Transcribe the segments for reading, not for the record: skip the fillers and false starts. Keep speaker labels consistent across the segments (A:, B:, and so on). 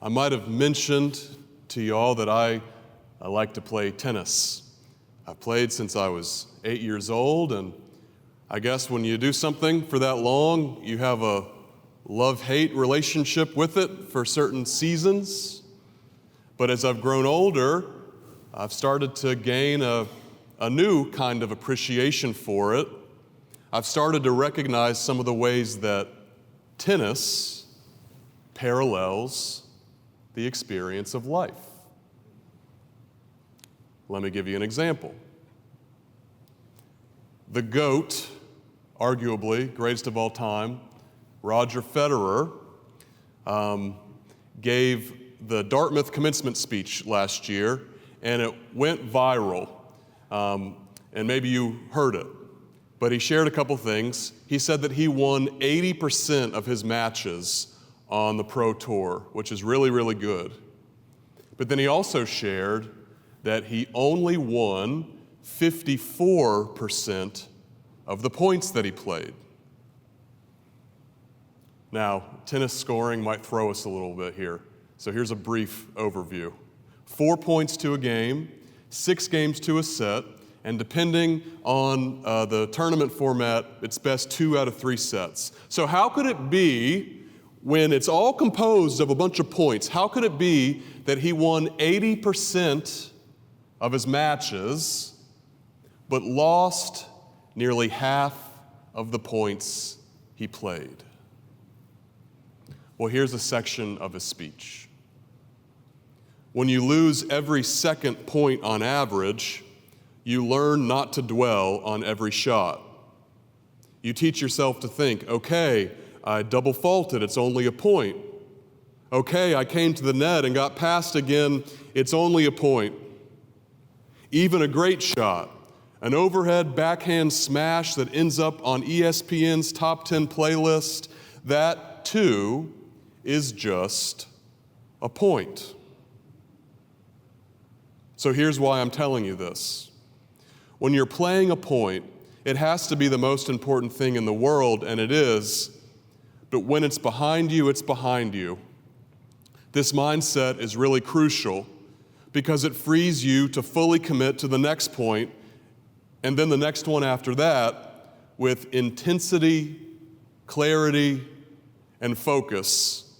A: I might have mentioned to you all that I like to play tennis. I've played since I was 8 years old, and I guess when you do something for that long, you have a love-hate relationship with it for certain seasons. But as I've grown older, I've started to gain a new kind of appreciation for it. I've started to recognize some of the ways that tennis parallels the experience of life. Let me give you an example. The GOAT, arguably greatest of all time, Roger Federer, gave the Dartmouth commencement speech last year, and it went viral. And maybe you heard it, but he shared a couple things. He said that he won 80% of his matches on the Pro Tour, which is really, really good. But then he also shared that he only won 54% of the points that he played. Now, tennis scoring might throw us a little bit here. So here's a brief overview. 4 points to a game, 6 games to a set, and depending on the tournament format, it's best 2 out of 3 sets. So how could it be, when it's all composed of a bunch of points, how could it be that he won 80% of his matches, but lost nearly half of the points he played? Well, here's a section of his speech. When you lose every second point on average, you learn not to dwell on every shot. You teach yourself to think, okay, I double faulted, it's only a point. Okay, I came to the net and got past again, it's only a point. Even a great shot, an overhead backhand smash that ends up on ESPN's top 10 playlist, that too is just a point. So here's why I'm telling you this. When you're playing a point, it has to be the most important thing in the world, and it is, but when it's behind you, it's behind you. This mindset is really crucial because it frees you to fully commit to the next point and then the next one after that with intensity, clarity, and focus.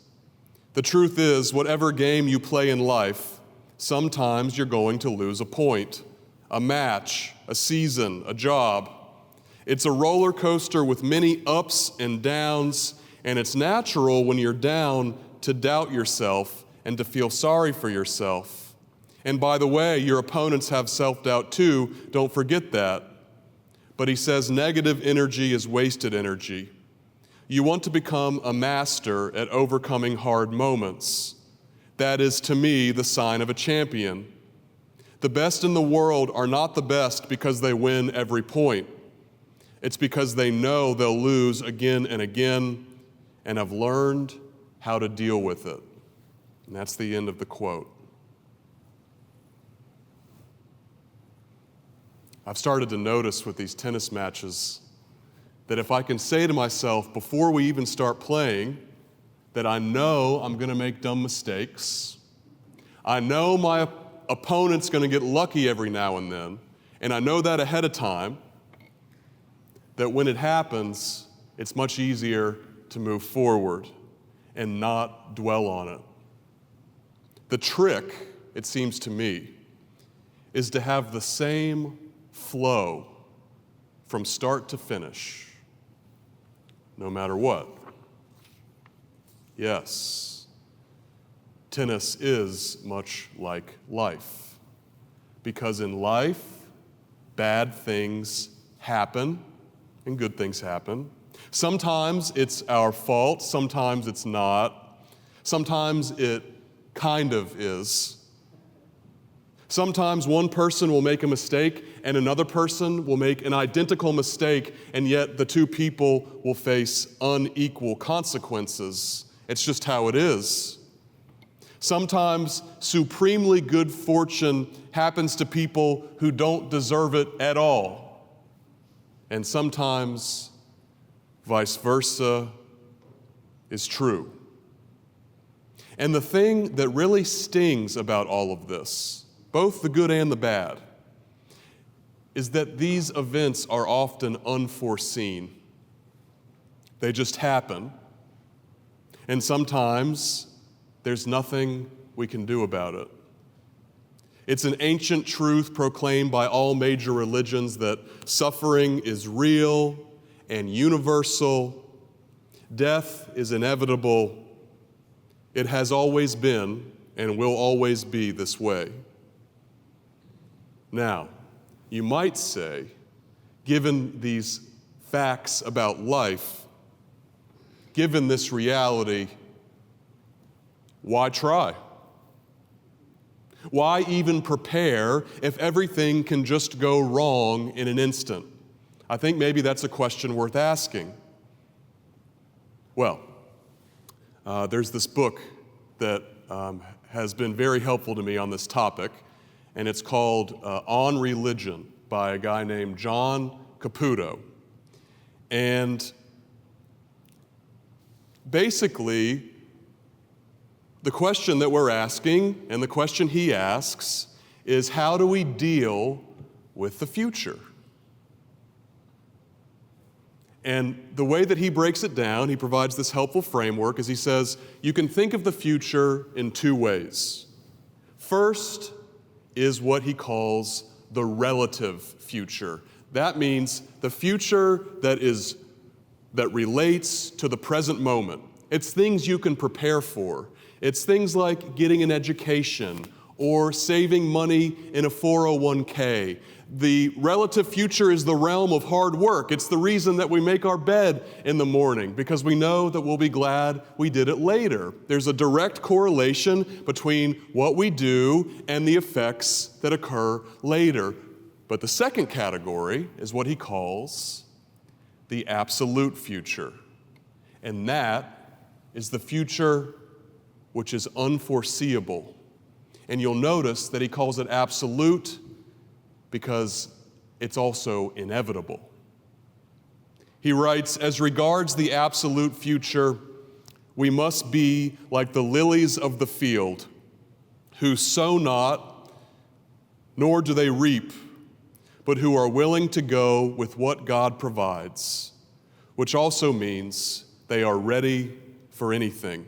A: The truth is, whatever game you play in life, sometimes you're going to lose a point, a match, a season, a job. It's a roller coaster with many ups and downs, and it's natural when you're down to doubt yourself and to feel sorry for yourself. And by the way, your opponents have self-doubt too, don't forget that. But he says negative energy is wasted energy. You want to become a master at overcoming hard moments. That is, to me, the sign of a champion. The best in the world are not the best because they win every point. It's because they know they'll lose again and again and have learned how to deal with it. And that's the end of the quote. I've started to notice with these tennis matches that if I can say to myself before we even start playing that I know I'm going to make dumb mistakes, I know my opponent's going to get lucky every now and then, and I know that ahead of time, that when it happens, it's much easier to move forward and not dwell on it. The trick, it seems to me, is to have the same flow from start to finish, no matter what. Yes, tennis is much like life, because in life, bad things happen and good things happen. Sometimes it's our fault, sometimes it's not. Sometimes it kind of is. Sometimes one person will make a mistake and another person will make an identical mistake, and yet the two people will face unequal consequences. It's just how it is. Sometimes supremely good fortune happens to people who don't deserve it at all. And sometimes vice versa is true. And the thing that really stings about all of this, both the good and the bad, is that these events are often unforeseen. They just happen, and sometimes there's nothing we can do about it. It's an ancient truth proclaimed by all major religions that suffering is real and universal. Death is inevitable. It has always been and will always be this way. Now, you might say, given these facts about life, given this reality, why try? Why even prepare if everything can just go wrong in an instant? I think maybe that's a question worth asking. Well, there's this book that has been very helpful to me on this topic, and it's called On Religion by a guy named John Caputo. And basically, the question that we're asking, and the question he asks, is how do we deal with the future? And the way that he breaks it down, he provides this helpful framework, is he says, you can think of the future in two ways. First is what he calls the relative future. That means the future that relates to the present moment. It's things you can prepare for. It's things like getting an education or saving money in a 401k. The relative future is the realm of hard work. It's the reason that we make our bed in the morning, because we know that we'll be glad we did it later. There's a direct correlation between what we do and the effects that occur later. But the second category is what he calls the absolute future. And that is the future which is unforeseeable. And you'll notice that he calls it absolute because it's also inevitable. He writes, as regards the absolute future, we must be like the lilies of the field, who sow not, nor do they reap, but who are willing to go with what God provides, which also means they are ready for anything.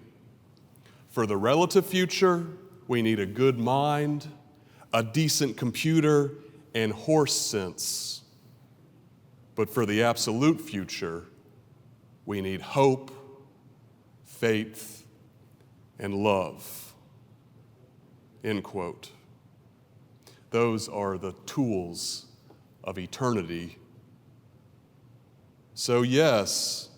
A: For the relative future, we need a good mind, a decent computer, and horse sense. But for the absolute future, we need hope, faith, and love. End quote. Those are the tools of eternity. So yes,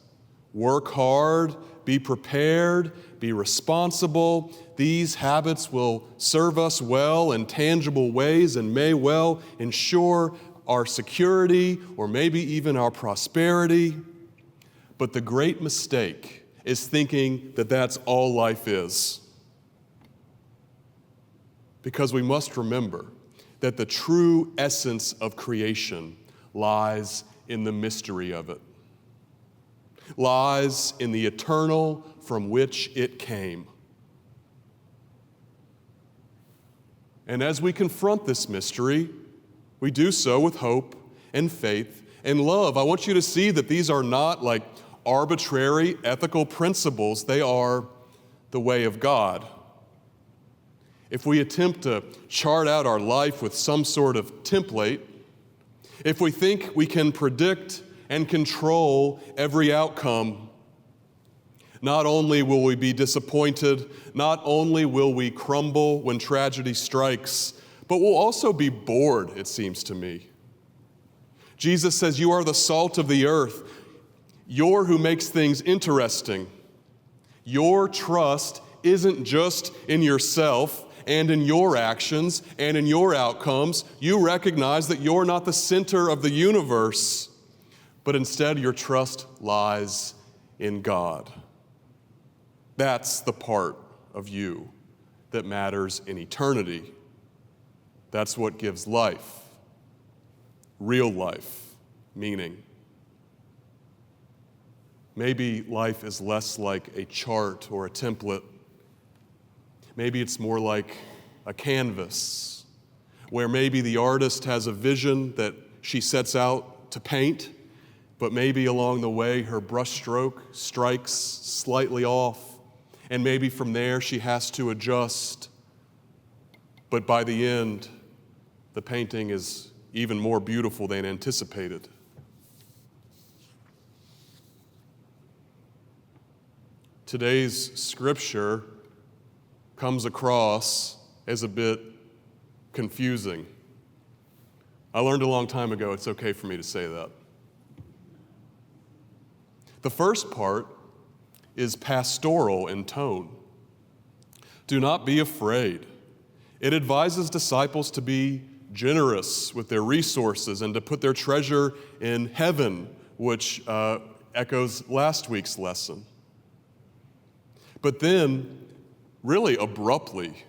A: work hard, be prepared, be responsible. These habits will serve us well in tangible ways and may well ensure our security or maybe even our prosperity. But the great mistake is thinking that that's all life is. Because we must remember that the true essence of creation lies in the mystery of it, lies in the eternal from which it came. And as we confront this mystery, we do so with hope and faith and love. I want you to see that these are not like arbitrary ethical principles. They are the way of God. If we attempt to chart out our life with some sort of template, if we think we can predict and control every outcome, not only will we be disappointed, not only will we crumble when tragedy strikes, but we'll also be bored, it seems to me. Jesus says, you are the salt of the earth. You're who makes things interesting. Your trust isn't just in yourself and in your actions and in your outcomes. You recognize that you're not the center of the universe, but instead your trust lies in God. That's the part of you that matters in eternity. That's what gives life, real life, meaning. Maybe life is less like a chart or a template maybe it's more like a canvas, where maybe the artist has a vision that she sets out to paint, but maybe along the way her brushstroke strikes slightly off, and maybe from there she has to adjust. But by the end, the painting is even more beautiful than anticipated. Today's scripture comes across as a bit confusing. I learned a long time ago it's okay for me to say that. The first part is pastoral in tone. Do not be afraid. It advises disciples to be generous with their resources and to put their treasure in heaven, which echoes last week's lesson. But then, really abruptly,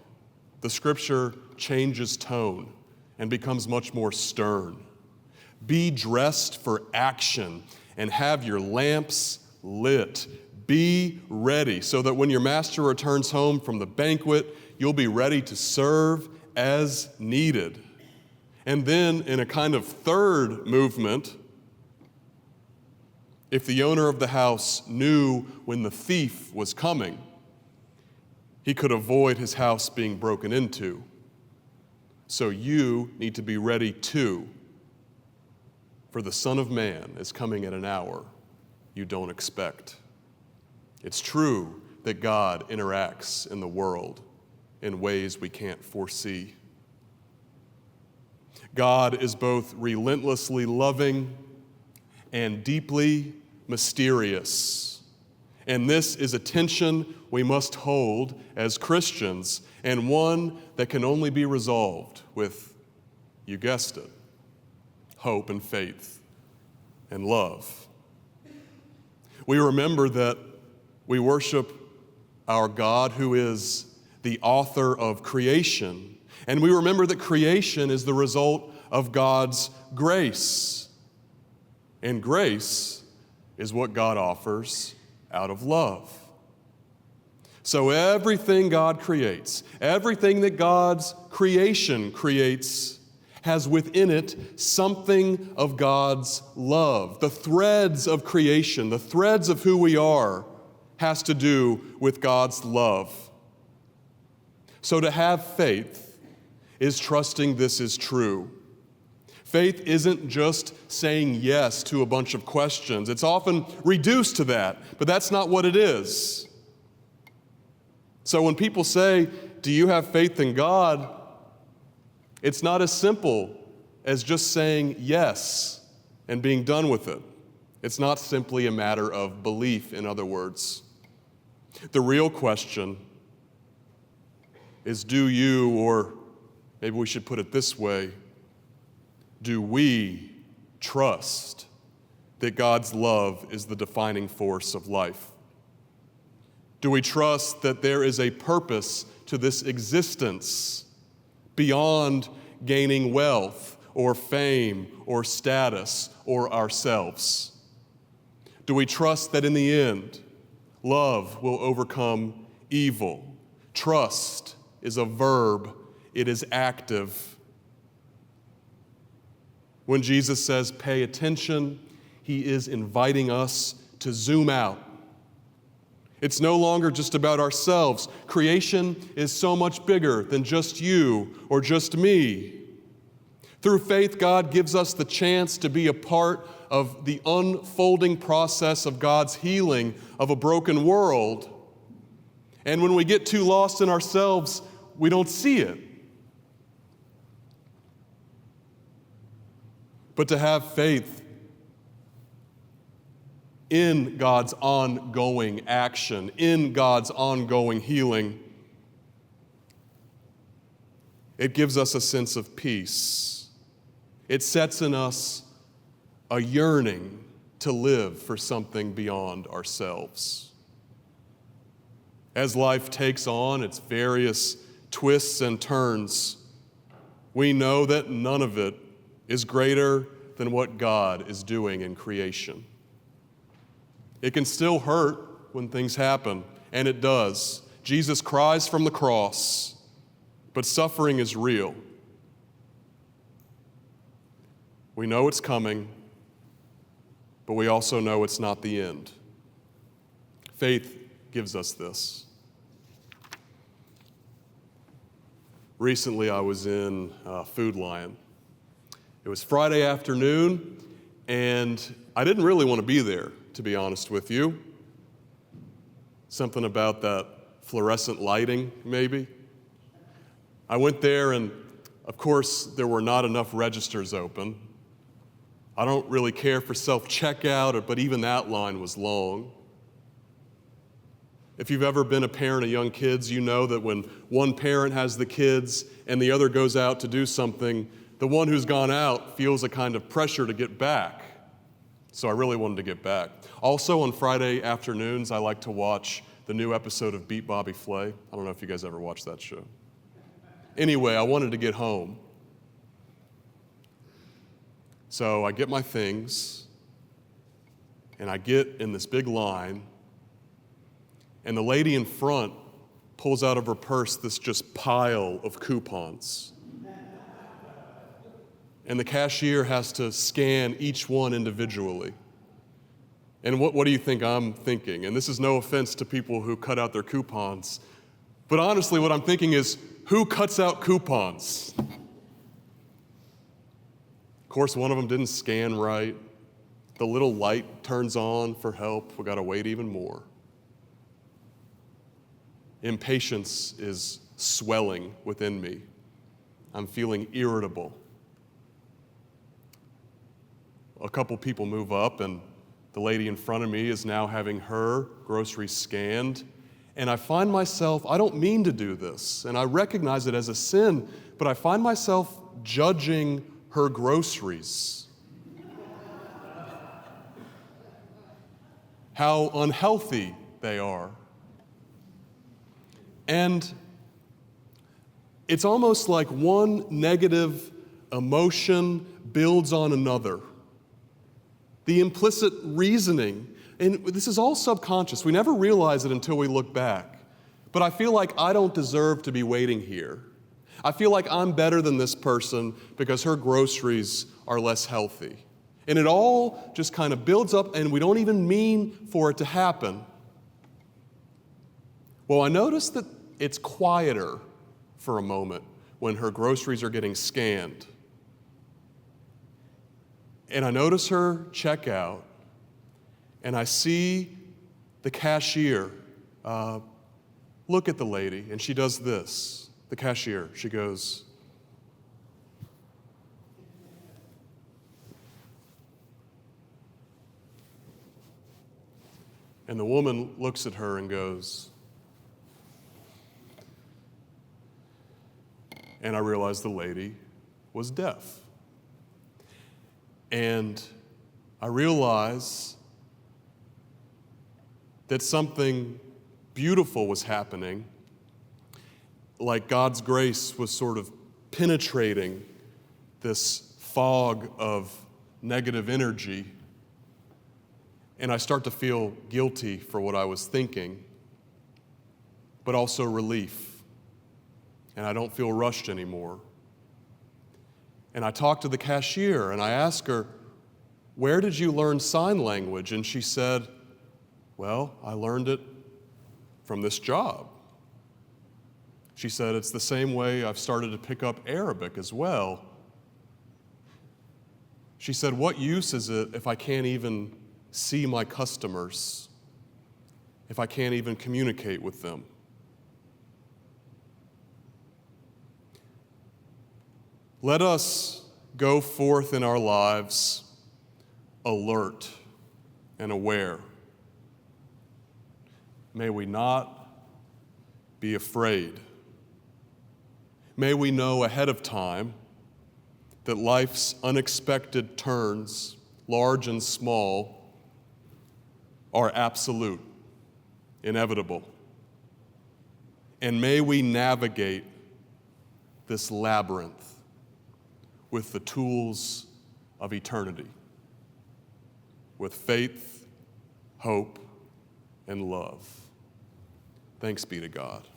A: the scripture changes tone and becomes much more stern. Be dressed for action and have your lamps lit. Be ready so that when your master returns home from the banquet, you'll be ready to serve as needed. And then, in a kind of third movement, if the owner of the house knew when the thief was coming, he could avoid his house being broken into. So you need to be ready too, for the Son of Man is coming at an hour you don't expect. It's true that God interacts in the world in ways we can't foresee. God is both relentlessly loving and deeply mysterious. And this is a tension we must hold as Christians, and one that can only be resolved with, you guessed it, hope and faith and love. We remember that we worship our God who is the author of creation, and we remember that creation is the result of God's grace. And grace is what God offers out of love. So everything God creates, everything that God's creation creates, has within it something of God's love. The threads of creation, the threads of who we are, has to do with God's love. So to have faith is trusting this is true. Faith isn't just saying yes to a bunch of questions. It's often reduced to that, but that's not what it is. So when people say, "Do you have faith in God?" it's not as simple as just saying yes and being done with it. It's not simply a matter of belief, in other words. The real question is, do you, or maybe we should put it this way, do we trust that God's love is the defining force of life? Do we trust that there is a purpose to this existence beyond gaining wealth or fame or status or ourselves? Do we trust that in the end, love will overcome evil? Trust is a verb. It is active. When Jesus says, "Pay attention," he is inviting us to zoom out. It's no longer just about ourselves. Creation is so much bigger than just you or just me. Through faith, God gives us the chance to be a part of the unfolding process of God's healing of a broken world. And when we get too lost in ourselves, we don't see it. But to have faith in God's ongoing action, in God's ongoing healing, it gives us a sense of peace. It sets in us a yearning to live for something beyond ourselves. As life takes on its various twists and turns, we know that none of it is greater than what God is doing in creation. It can still hurt when things happen, and it does. Jesus cries from the cross, but suffering is real. We know it's coming, but we also know it's not the end. Faith gives us this. Recently, I was in Food Lion. It was Friday afternoon, and I didn't really want to be there, to be honest with you. Something about that fluorescent lighting, maybe. I went there, and of course, there were not enough registers open. I don't really care for self-checkout, but even that line was long. If you've ever been a parent of young kids, you know that when one parent has the kids and the other goes out to do something, the one who's gone out feels a kind of pressure to get back. So I really wanted to get back. Also, on Friday afternoons, I like to watch the new episode of Beat Bobby Flay. I don't know if you guys ever watched that show. Anyway, I wanted to get home. So I get my things, and I get in this big line, and the lady in front pulls out of her purse this just pile of coupons. And the cashier has to scan each one individually. And what do you think I'm thinking? And this is no offense to people who cut out their coupons, but honestly, what I'm thinking is, who cuts out coupons? Of course, one of them didn't scan right. The little light turns on for help. We got to wait even more. Impatience is swelling within me. I'm feeling irritable. A couple people move up, and the lady in front of me is now having her groceries scanned. And I find myself, I don't mean to do this, and I recognize it as a sin, but I find myself judging her groceries. How unhealthy they are. And it's almost like one negative emotion builds on another. The implicit reasoning, and this is all subconscious. We never realize it until we look back. But I feel like I don't deserve to be waiting here. I feel like I'm better than this person because her groceries are less healthy. And it all just kind of builds up, and we don't even mean for it to happen. Well, I noticed that it's quieter for a moment when her groceries are getting scanned. And I notice her check out, and I see the cashier look at the lady, and she does this. The cashier, she goes, and the woman looks at her and goes, and I realized the lady was deaf. And I realized that something beautiful was happening, like God's grace was sort of penetrating this fog of negative energy. And I start to feel guilty for what I was thinking, but also relief. And I don't feel rushed anymore. And I talked to the cashier, and I asked her, "Where did you learn sign language?" And she said, "Well, I learned it from this job." She said, "It's the same way I've started to pick up Arabic as well." She said, "What use is it if I can't even see my customers, if I can't even communicate with them?" Let us go forth in our lives alert and aware. May we not be afraid. May we know ahead of time that life's unexpected turns, large and small, are absolute, inevitable. And may we navigate this labyrinth with the tools of eternity, with faith, hope, and love. Thanks be to God.